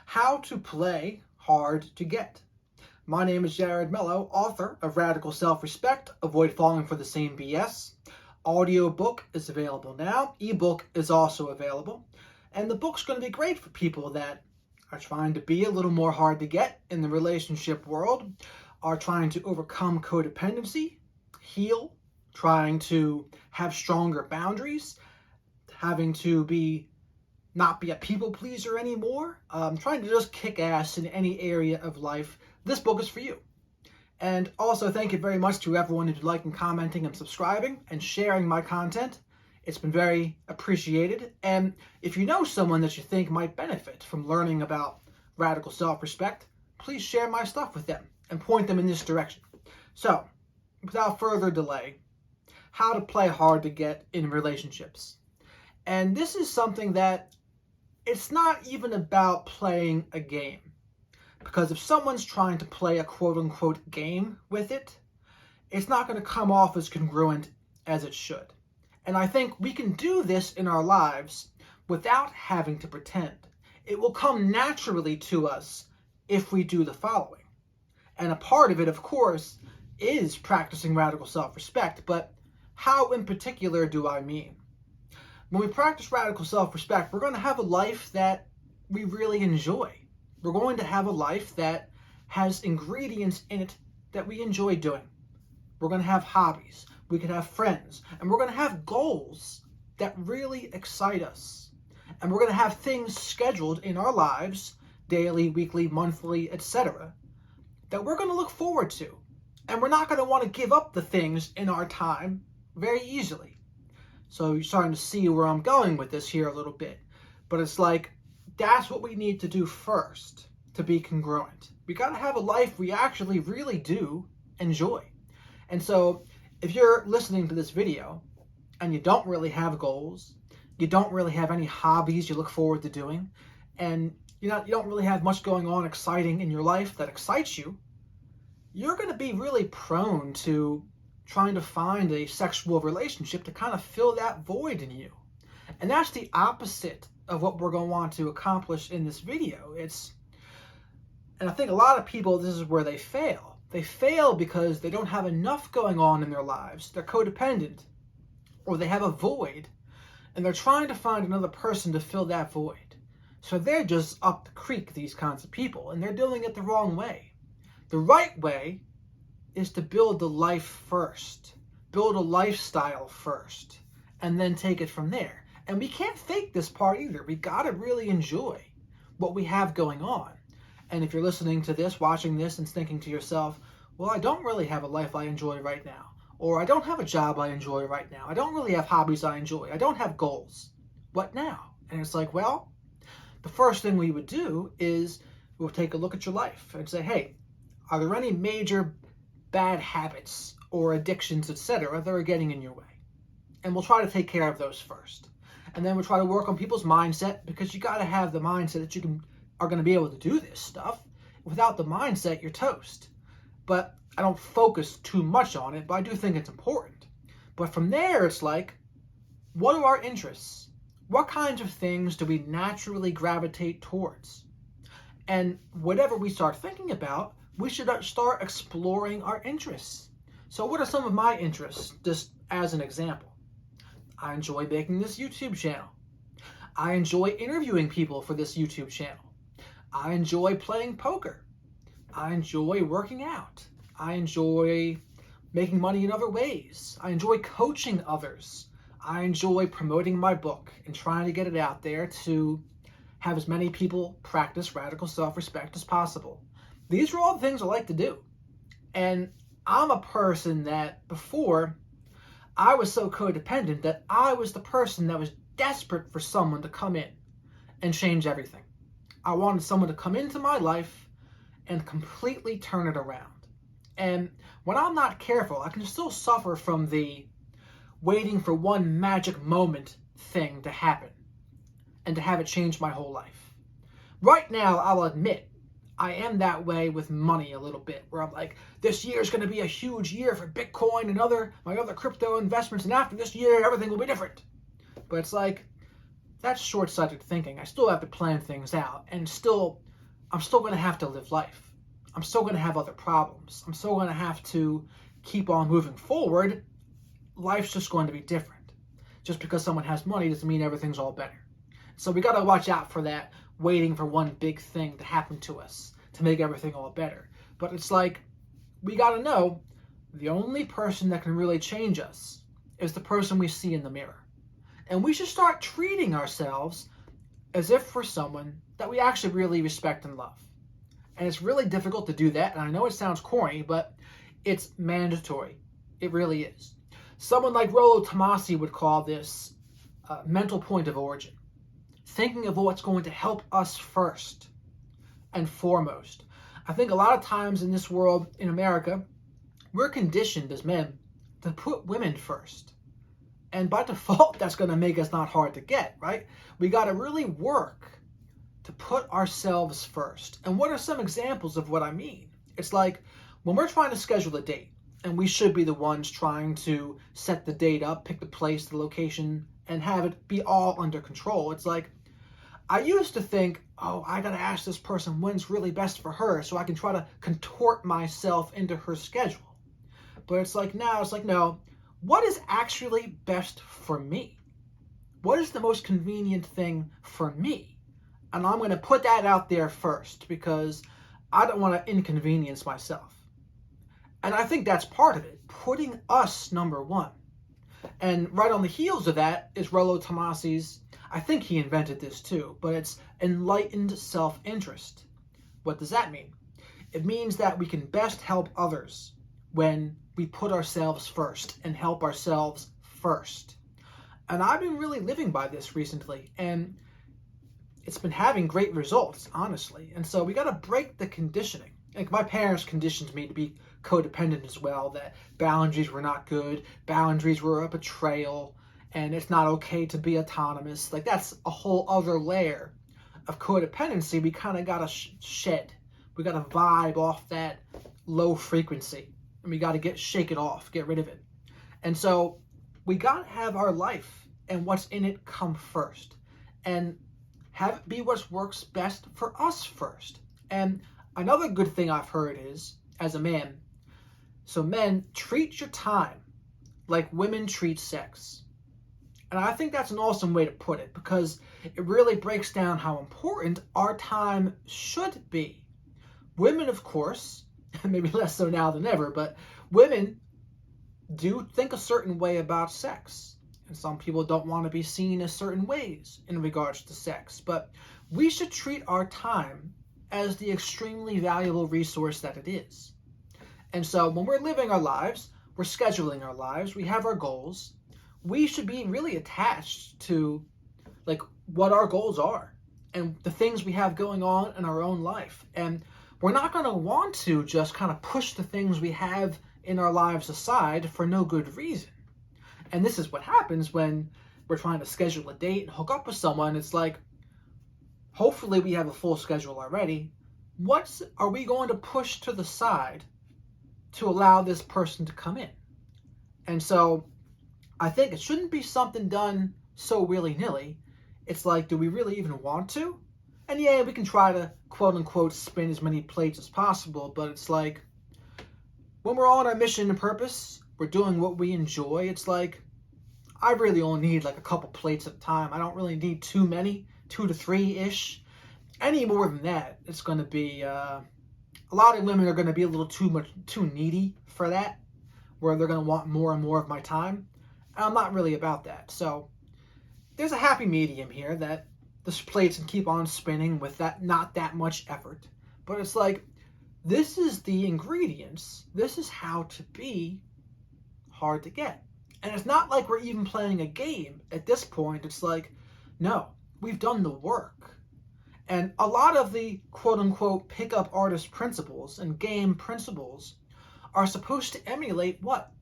How to Play Hard to Get. My name is Jared Mello, author of Radical Self-Respect, Avoid Falling for the Same BS. Audiobook is available now. Ebook is also available. And the book's going to be great for people that are trying to be a little more hard to get in the relationship world, are trying to overcome codependency, heal, trying to have stronger boundaries, having to not be a people pleaser anymore, trying to just kick ass in any area of life. This book is for you. And also thank you very much to everyone who's liking, commenting, and subscribing and sharing my content. It's been very appreciated. And if you know someone that you think might benefit from learning about radical self-respect, please share my stuff with them and point them in this direction. So, without further delay, how to play hard to get in relationships. And this is something that it's not even about playing a game. Because if someone's trying to play a quote-unquote game with it, it's not going to come off as congruent as it should. And I think we can do this in our lives without having to pretend. It will come naturally to us if we do the following. And a part of it, of course, is practicing radical self-respect, but how in particular do I mean? When we practice radical self-respect, we're going to have a life that we really enjoy. We're going to have a life that has ingredients in it that we enjoy doing. We're going to have hobbies, we could have friends, and we're going to have goals that really excite us. And we're going to have things scheduled in our lives, daily, weekly, monthly, etc., that we're going to look forward to. And we're not going to want to give up the things in our time very easily. So you're starting to see where I'm going with this here a little bit. But it's like, that's what we need to do first to be congruent. We got to have a life we actually really do enjoy. And so if you're listening to this video and you don't really have goals, you don't really have any hobbies you look forward to doing, and you don't really have much going on exciting in your life that excites you, you're going to be really prone to trying to find a sexual relationship to kind of fill that void in you. And that's the opposite of what we're going to want to accomplish in this video. And I think a lot of people, this is where they fail. They fail because they don't have enough going on in their lives. They're codependent, or they have a void, and they're trying to find another person to fill that void. So they're just up the creek, these kinds of people, and they're doing it the wrong way. The right way is to build the life first, build a lifestyle first, and then take it from there. And we can't fake this part either. We got to really enjoy what we have going on. And if you're listening to this, watching this, and thinking to yourself, well, I don't really have a life I enjoy right now, or I don't have a job I enjoy right now, I don't really have hobbies I enjoy, I don't have goals, what now? And it's like, well, the first thing we would do is we'll take a look at your life and say, hey, are there any major bad habits or addictions, etc., that are getting in your way? And we'll try to take care of those first. And then we'll try to work on people's mindset, because you got to have the mindset that you are going to be able to do this stuff. Without the mindset, you're toast. But I don't focus too much on it, but I do think it's important. But from there, it's like, what are our interests? What kinds of things do we naturally gravitate towards? And whatever we start thinking about, we should start exploring our interests. So what are some of my interests, just as an example? I enjoy making this YouTube channel. I enjoy interviewing people for this YouTube channel. I enjoy playing poker. I enjoy working out. I enjoy making money in other ways. I enjoy coaching others. I enjoy promoting my book and trying to get it out there to have as many people practice radical self-respect as possible. These are all the things I like to do. And I'm a person that before, I was so codependent that I was the person that was desperate for someone to come in and change everything. I wanted someone to come into my life and completely turn it around. And when I'm not careful, I can still suffer from the waiting for one magic moment thing to happen and to have it change my whole life. Right now, I'll admit, I am that way with money a little bit, where I'm like, this year is going to be a huge year for Bitcoin and my other crypto investments, and after this year, everything will be different. But it's like, that's short-sighted thinking. I still have to plan things out and still I'm still going to have to live life. I'm still going to have other problems. I'm still going to have to keep on moving forward. Life's just going to be different. Just because someone has money doesn't mean everything's all better. So we got to watch out for that, waiting for one big thing to happen to us to make everything all better. But it's like, we got to know the only person that can really change us is the person we see in the mirror. And we should start treating ourselves as if we're someone that we actually really respect and love. And it's really difficult to do that. And I know it sounds corny, but it's mandatory. It really is. Someone like Rollo Tomassi would call this mental point of origin. Thinking of what's going to help us first and foremost. I think a lot of times in this world, in America, we're conditioned as men to put women first. And by default, that's going to make us not hard to get, right? We got to really work to put ourselves first. And what are some examples of what I mean? It's like when we're trying to schedule a date, and we should be the ones trying to set the date up, pick the place, the location, and have it be all under control. It's like, I used to think, oh, I got to ask this person when's really best for her so I can try to contort myself into her schedule. But it's like now, no, what is actually best for me? What is the most convenient thing for me? And I'm going to put that out there first because I don't want to inconvenience myself. And I think that's part of it, putting us number one. And right on the heels of that is Rollo Tomassi's, I think he invented this too, but it's Enlightened Self-Interest. What does that mean? It means that we can best help others when we put ourselves first and help ourselves first. And I've been really living by this recently, and it's been having great results, honestly. And so we got to break the conditioning. Like my parents conditioned me to be codependent as well, that boundaries were not good, boundaries were a betrayal, and it's not okay to be autonomous. Like that's a whole other layer of codependency we kind of got to shed. We got to vibe off that low frequency, and we got to shake it off, get rid of it. And so we got to have our life and what's in it come first, and have it be what works best for us first. And another good thing I've heard is, as a man, so men, treat your time like women treat sex. And I think that's an awesome way to put it because it really breaks down how important our time should be. Women, of course, maybe less so now than ever, but women do think a certain way about sex. And some people don't want to be seen as certain ways in regards to sex. But we should treat our time as the extremely valuable resource that it is. And so when we're living our lives, we're scheduling our lives, we have our goals, we should be really attached to like what our goals are and the things we have going on in our own life. And we're not going to want to just kind of push the things we have in our lives aside for no good reason. And this is what happens when we're trying to schedule a date and hook up with someone. It's like, hopefully we have a full schedule already. What are we going to push to the side to allow this person to come in? And so I think it shouldn't be something done so willy-nilly. It's like, do we really even want to? And yeah, we can try to quote-unquote spin as many plates as possible, but it's like, when we're on our mission and purpose, we're doing what we enjoy, it's like, I really only need like a couple plates at a time. I don't really need too many, 2 to 3-ish. Any more than that, it's going to be, a lot of women are going to be a little too needy for that, where they're going to want more and more of my time. And I'm not really about that. So there's a happy medium here that the plates can keep on spinning with that not that much effort. But it's like, this is the ingredients. This is how to be hard to get. And it's not like we're even playing a game at this point. It's like, no, we've done the work. And a lot of the quote-unquote pickup artist principles and game principles are supposed to emulate what?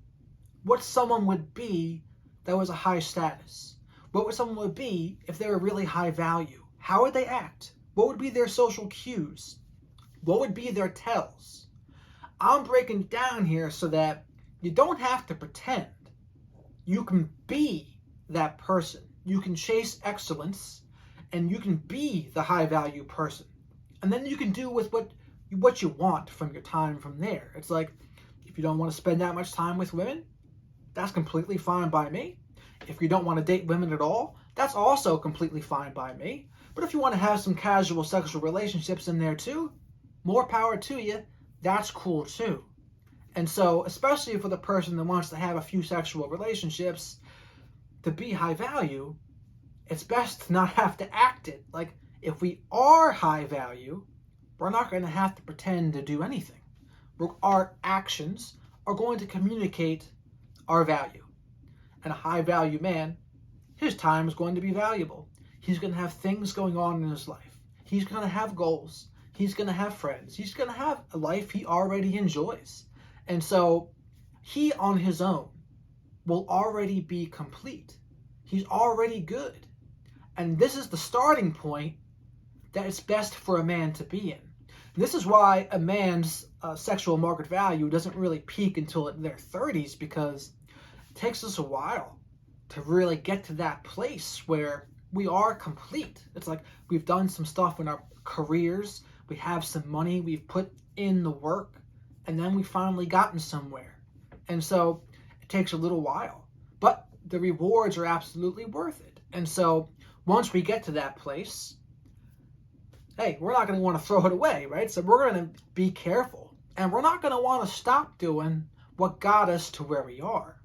What someone would be that was a high status. What would someone would be if they were really high value? How would they act? What would be their social cues? What would be their tells? I'm breaking down here so that you don't have to pretend. You can be that person. You can chase excellence, and you can be the high value person. And then you can do with what you want from your time from there. It's like, if you don't want to spend that much time with women, that's completely fine by me. If you don't want to date women at all, that's also completely fine by me. But if you want to have some casual sexual relationships in there too, more power to you. That's cool too. And so, especially for the person that wants to have a few sexual relationships, to be high value, it's best to not have to act it. Like, if we are high value, we're not going to have to pretend to do anything. Our actions are going to communicate our value. And a high value man, his time is going to be valuable. He's going to have things going on in his life. He's going to have goals. He's going to have friends. He's going to have a life he already enjoys. And so he on his own will already be complete. He's already good. And this is the starting point that it's best for a man to be in. And this is why a man's sexual market value doesn't really peak until their 30s, because it takes us a while to really get to that place where we are complete. It's like we've done some stuff in our careers, we have some money, we've put in the work, and then we've finally gotten somewhere. And so it takes a little while, but the rewards are absolutely worth it. And so once we get to that place, hey, we're not going to want to throw it away, right? So we're going to be careful, and we're not going to want to stop doing what got us to where we are.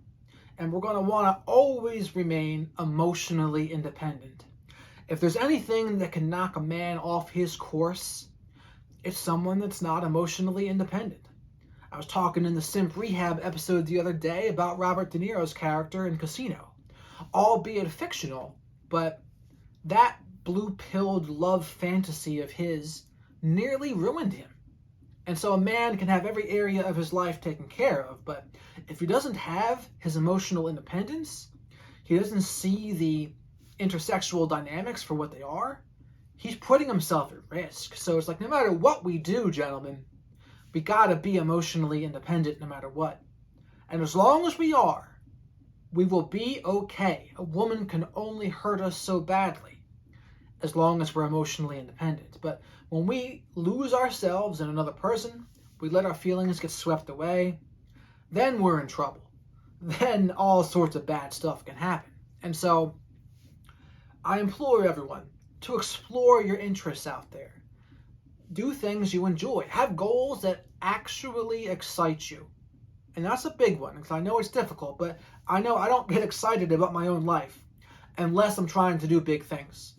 And we're going to want to always remain emotionally independent. If there's anything that can knock a man off his course, it's someone that's not emotionally independent. I was talking in the Simp Rehab episode the other day about Robert De Niro's character in Casino, albeit fictional, but that blue-pilled love fantasy of his nearly ruined him. And so a man can have every area of his life taken care of, but if he doesn't have his emotional independence, he doesn't see the intersexual dynamics for what they are, he's putting himself at risk. So it's like, no matter what we do, gentlemen, we gotta be emotionally independent no matter what. And as long as we are, we will be okay. A woman can only hurt us so badly as long as we're emotionally independent. But when we lose ourselves in another person, we let our feelings get swept away, then we're in trouble. Then all sorts of bad stuff can happen. And so I implore everyone to explore your interests out there. Do things you enjoy. Have goals that actually excite you. And that's a big one, because I know it's difficult, but I know I don't get excited about my own life unless I'm trying to do big things.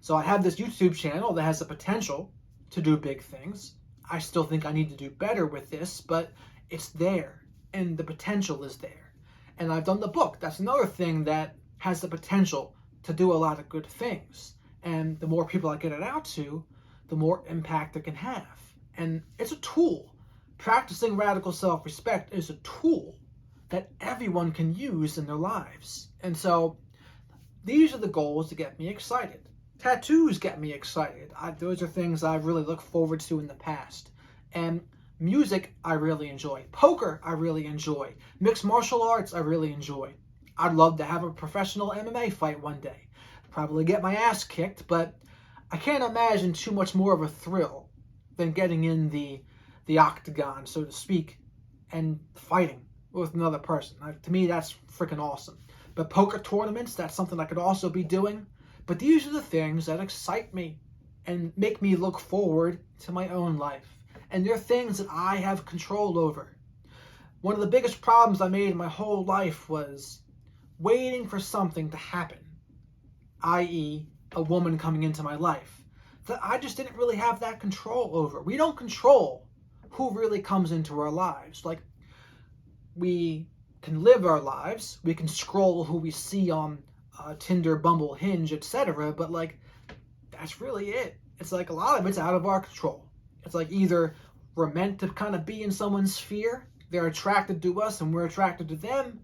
So I have this YouTube channel that has the potential to do big things. I still think I need to do better with this, but it's there, and the potential is there. And I've done the book. That's another thing that has the potential to do a lot of good things. And the more people I get it out to, the more impact it can have. And it's a tool. Practicing radical self-respect is a tool that everyone can use in their lives. And so these are the goals that get me excited. Tattoos get me excited. Those are things I really look forward to in the past. And music, I really enjoy. Poker, I really enjoy. Mixed martial arts, I really enjoy. I'd love to have a professional MMA fight one day. Probably get my ass kicked, but I can't imagine too much more of a thrill than getting in the octagon, so to speak, and fighting with another person. To me, that's freaking awesome. But poker tournaments, that's something I could also be doing. But these are the things that excite me and make me look forward to my own life. And they're things that I have control over. One of the biggest problems I made in my whole life was waiting for something to happen, i.e., a woman coming into my life, that I just didn't really have that control over. We don't control who really comes into our lives. Like, we can live our lives, we can scroll who we see on Tinder, Bumble, Hinge, etc., but like, that's really it. It's like a lot of it's out of our control. It's like either we're meant to kind of be in someone's sphere, they're attracted to us and we're attracted to them,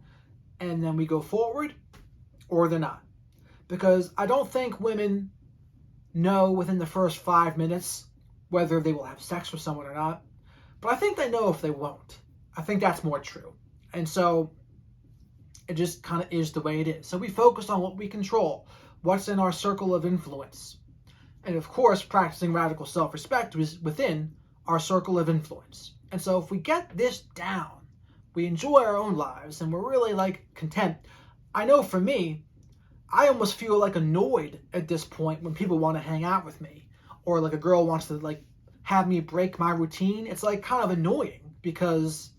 and then we go forward, or they're not. Because I don't think women know within the first 5 minutes whether they will have sex with someone or not, but I think they know if they won't. I think that's more true. And so it just kind of is the way it is. So we focus on what we control, what's in our circle of influence. And of course, practicing radical self-respect is within our circle of influence. And so if we get this down, we enjoy our own lives and we're really like content. I know for me, I almost feel like annoyed at this point when people want to hang out with me, or like a girl wants to like have me break my routine. It's like kind of annoying because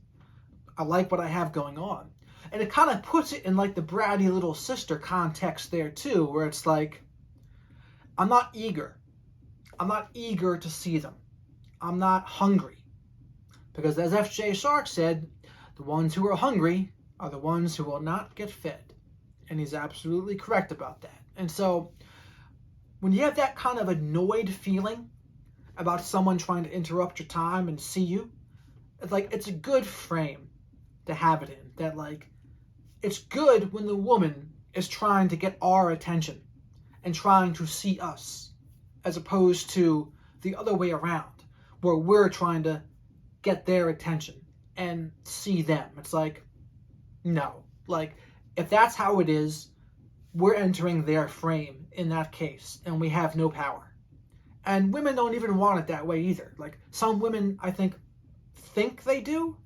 I like what I have going on. And it kind of puts it in like the bratty little sister context there too, where it's like, I'm not eager. I'm not eager to see them. I'm not hungry. Because as F.J. Shark said, the ones who are hungry are the ones who will not get fed. And he's absolutely correct about that. And so when you have that kind of annoyed feeling about someone trying to interrupt your time and see you, it's like it's a good frame to have it in. That like it's good when the woman is trying to get our attention and trying to see us, as opposed to the other way around, where we're trying to get their attention and see them. It's like, no. Like, if that's how it is, we're entering their frame in that case, and we have no power. And women don't even want it that way either. Like, some women, I think they do,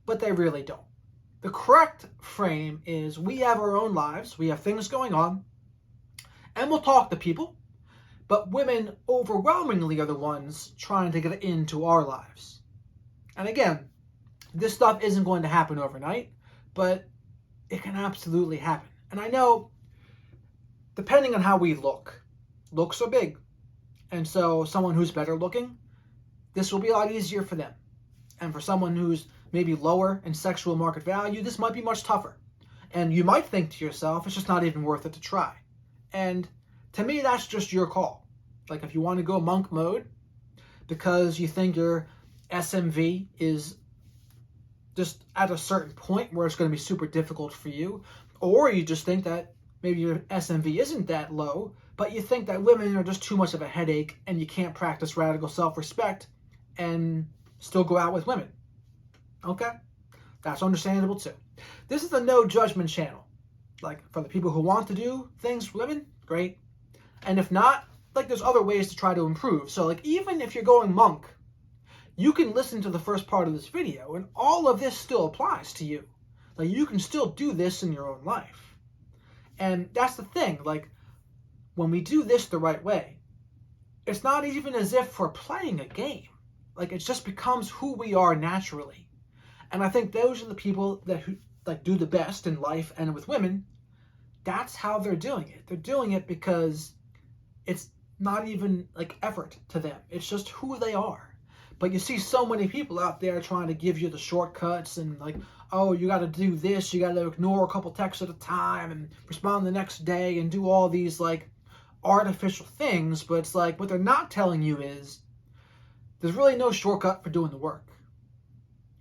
but they really don't. The correct frame is we have our own lives, we have things going on, and we'll talk to people, but women overwhelmingly are the ones trying to get into our lives. And again, this stuff isn't going to happen overnight, but it can absolutely happen. And I know, depending on how we look, looks are big. And so someone who's better looking, this will be a lot easier for them. And for someone who's maybe lower in sexual market value, this might be much tougher. And you might think to yourself, it's just not even worth it to try. And to me, that's just your call. Like if you want to go monk mode because you think your SMV is just at a certain point where it's going to be super difficult for you, or you just think that maybe your SMV isn't that low, but you think that women are just too much of a headache and you can't practice radical self-respect and still go out with women. Okay? That's understandable too. This is a no judgment channel. Like for the people who want to do things with women, great. And if not, like there's other ways to try to improve. So like even if you're going monk, you can listen to the first part of this video and all of this still applies to you. Like you can still do this in your own life. And that's the thing, like when we do this the right way, it's not even as if we're playing a game. Like it just becomes who we are naturally. And I think those are the people that like do the best in life and with women. That's how they're doing it. They're doing it because it's not even like effort to them. It's just who they are. But you see so many people out there trying to give you the shortcuts and like, oh, you got to do this, you got to ignore a couple texts at a time and respond the next day and do all these like artificial things. But it's like what they're not telling you is there's really no shortcut for doing the work.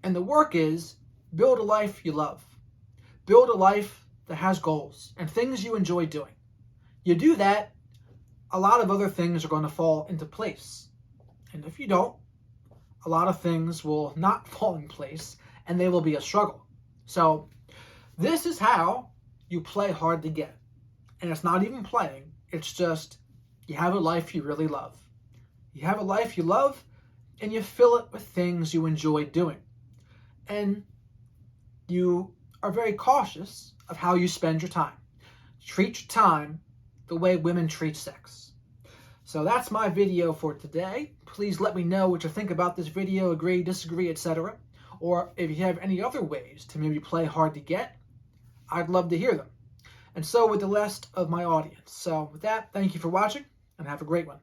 And the work is build a life you love. Build a life that has goals and things you enjoy doing. You do that, a lot of other things are going to fall into place. And if you don't, a lot of things will not fall in place and they will be a struggle. So this is how you play hard to get. And it's not even playing. It's just you have a life you really love. You have a life you love and you fill it with things you enjoy doing. And you are very cautious of how you spend your time. Treat your time the way women treat sex. So that's my video for today. Please let me know what you think about this video, agree, disagree, etc. Or if you have any other ways to maybe play hard to get, I'd love to hear them. And so with the rest of my audience. So with that, thank you for watching and have a great one.